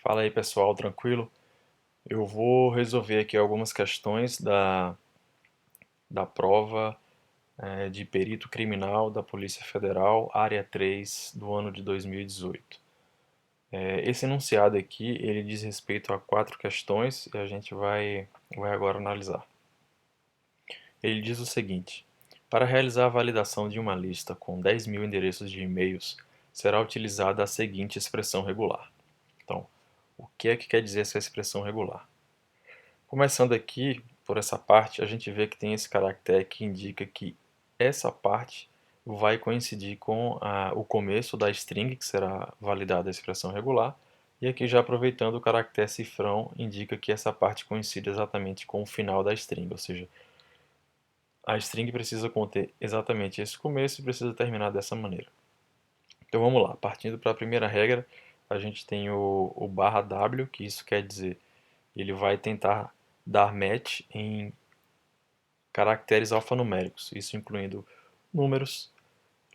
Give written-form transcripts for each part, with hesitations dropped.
Fala aí pessoal, tranquilo? Eu vou resolver aqui algumas questões da prova de perito criminal da Polícia Federal, área 3 do ano de 2018. Esse enunciado aqui, ele diz respeito a quatro questões e a gente vai agora analisar. Ele diz o seguinte: para realizar a validação de uma lista com 10.000 endereços de e-mails, será utilizada a seguinte expressão regular. Então, o que é que quer dizer essa expressão regular? Começando aqui por essa parte, a gente vê que tem esse caractere que indica que essa parte vai coincidir com o começo da string, que será validada a expressão regular, e aqui já aproveitando o caractere cifrão, indica que essa parte coincide exatamente com o final da string, ou seja, a string precisa conter exatamente esse começo e precisa terminar dessa maneira. Então vamos lá, partindo para a primeira regra, a gente tem o barra W, que isso quer dizer, ele vai tentar dar match em caracteres alfanuméricos, isso incluindo números,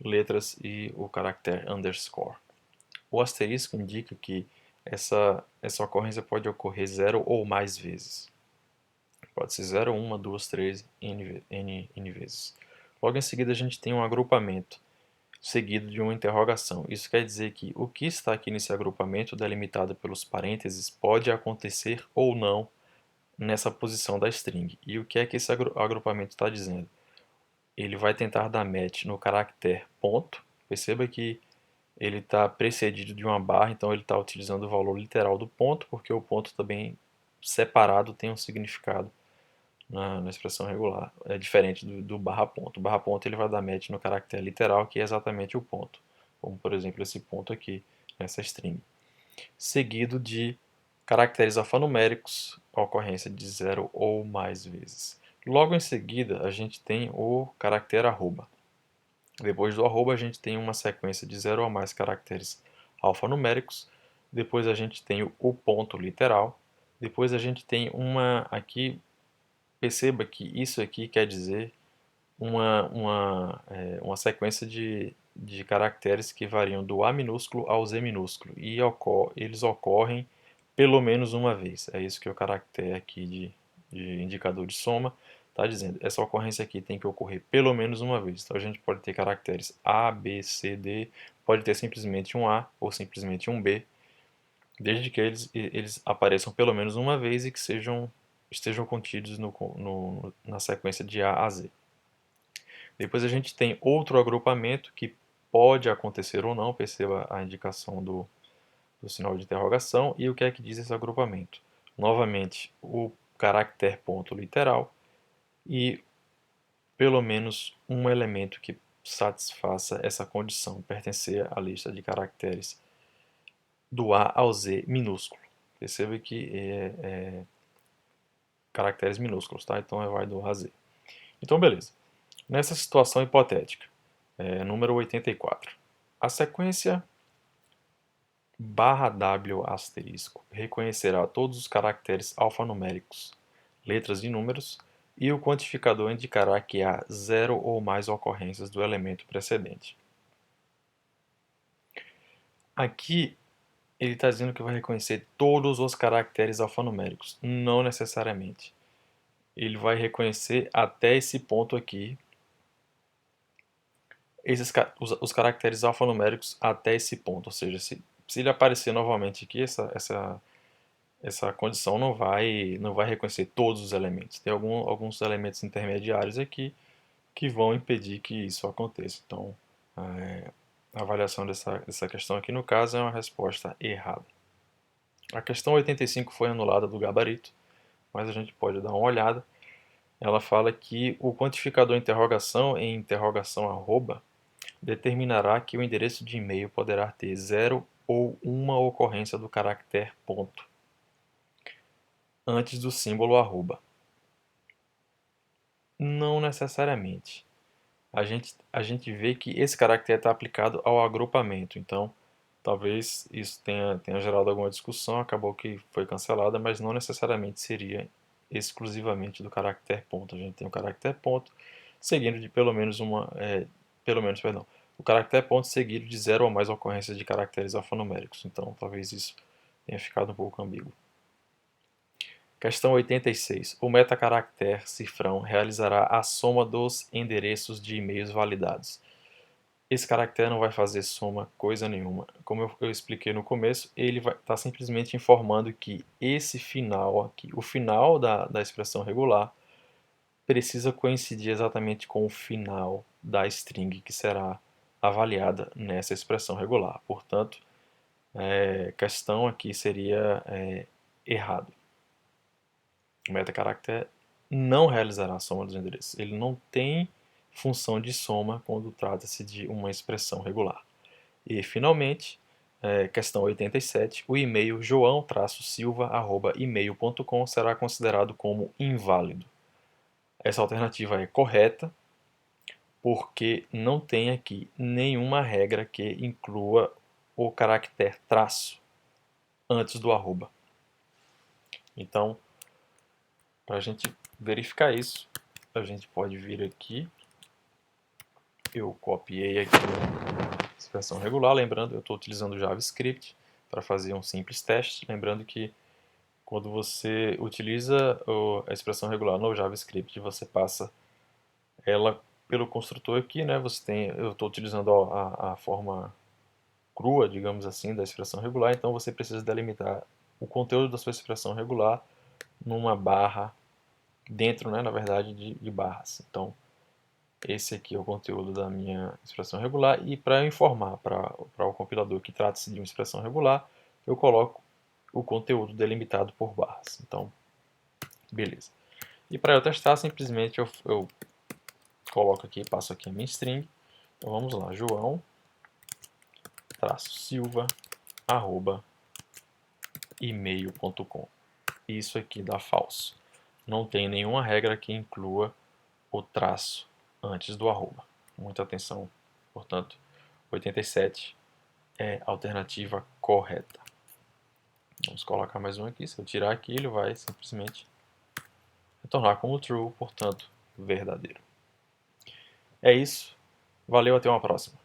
letras e o caractere underscore. O asterisco indica que essa ocorrência pode ocorrer zero ou mais vezes. Pode ser zero, uma, duas, três, n vezes. Logo em seguida a gente tem um agrupamento, seguido de uma interrogação. Isso quer dizer que o que está aqui nesse agrupamento, delimitado pelos parênteses, pode acontecer ou não nessa posição da string. E o que é que esse agrupamento está dizendo? Ele vai tentar dar match no caractere ponto. Perceba que ele está precedido de uma barra, então ele está utilizando o valor literal do ponto, porque o ponto também separado tem um significado na expressão regular. É diferente do barra ponto. O barra ponto ele vai dar match no caractere literal, que é exatamente o ponto. Como, por exemplo, esse ponto aqui, nessa string. Seguido de caracteres alfanuméricos, a ocorrência de zero ou mais vezes. Logo em seguida, a gente tem o caractere arroba. Depois do arroba, a gente tem uma sequência de zero ou mais caracteres alfanuméricos. Depois a gente tem o ponto literal. Depois a gente tem uma aqui, perceba que isso aqui quer dizer uma sequência de caracteres que variam do A minúsculo ao Z minúsculo e eles ocorrem pelo menos uma vez. É isso que o caractere aqui de indicador de soma está dizendo. Essa ocorrência aqui tem que ocorrer pelo menos uma vez. Então a gente pode ter caracteres A, B, C, D, pode ter simplesmente um A ou simplesmente um B, desde que eles apareçam pelo menos uma vez e que estejam contidos na sequência de A a Z. Depois a gente tem outro agrupamento que pode acontecer ou não, perceba a indicação do sinal de interrogação e o que é que diz esse agrupamento. Novamente, o caractere ponto literal e pelo menos um elemento que satisfaça essa condição, pertencer à lista de caracteres do A ao Z minúsculo. Perceba que é caracteres minúsculos, tá? Então vai do A a Z. Então, beleza. Nessa situação hipotética, número 84, a sequência barra W asterisco reconhecerá todos os caracteres alfanuméricos, letras e números, e o quantificador indicará que há zero ou mais ocorrências do elemento precedente. Aqui ele está dizendo que vai reconhecer todos os caracteres alfanuméricos, não necessariamente. Ele vai reconhecer até esse ponto aqui, os caracteres alfanuméricos até esse ponto, ou seja, se ele aparecer novamente aqui, essa condição não vai reconhecer todos os elementos. Tem alguns elementos intermediários aqui que vão impedir que isso aconteça. Então, a avaliação dessa questão aqui, no caso, é uma resposta errada. A questão 85 foi anulada do gabarito, mas a gente pode dar uma olhada. Ela fala que o quantificador interrogação em interrogação arroba determinará que o endereço de e-mail poderá ter zero ou uma ocorrência do caractere ponto antes do símbolo arroba. Não necessariamente. A gente vê que esse caractere está aplicado ao agrupamento, então talvez isso tenha gerado alguma discussão, acabou que foi cancelada, mas não necessariamente seria exclusivamente do caractere ponto. A gente tem o caractere ponto seguindo de perdão, o caractere ponto seguido de zero ou mais ocorrências de caracteres alfanuméricos. Então talvez isso tenha ficado um pouco ambíguo. Questão 86. O metacaractere cifrão realizará a soma dos endereços de e-mails validados. Esse caractere não vai fazer soma coisa nenhuma. Como eu expliquei no começo, ele vai estar simplesmente informando que esse final aqui, o final da expressão regular, precisa coincidir exatamente com o final da string que será avaliada nessa expressão regular. Portanto, a questão aqui seria errado. O metacaractere não realizará a soma dos endereços. Ele não tem função de soma quando trata-se de uma expressão regular. E, finalmente, questão 87, o e-mail joão-silva@email.com será considerado como inválido. Essa alternativa é correta, porque não tem aqui nenhuma regra que inclua o caractere traço antes do arroba. Então, para a gente verificar isso, a gente pode vir aqui. Eu copiei aqui a expressão regular, lembrando, eu estou utilizando o JavaScript para fazer um simples teste. Lembrando que quando você utiliza a expressão regular no JavaScript, você passa ela pelo construtor aqui, né? Eu estou utilizando a forma crua, digamos assim, da expressão regular, então você precisa delimitar o conteúdo da sua expressão regular numa barra dentro, né, na verdade, de barras. Então, esse aqui é o conteúdo da minha expressão regular, e para eu informar para o compilador que trata-se de uma expressão regular, eu coloco o conteúdo delimitado por barras. Então, beleza. E para eu testar, simplesmente eu coloco aqui, passo aqui a minha string. Então vamos lá, joão-silva@email.com. Isso aqui dá falso. Não tem nenhuma regra que inclua o traço antes do arroba. Muita atenção, portanto, 87 é a alternativa correta. Vamos colocar mais um aqui. Se eu tirar aqui, ele vai simplesmente retornar como true, portanto, verdadeiro. É isso. Valeu, até uma próxima.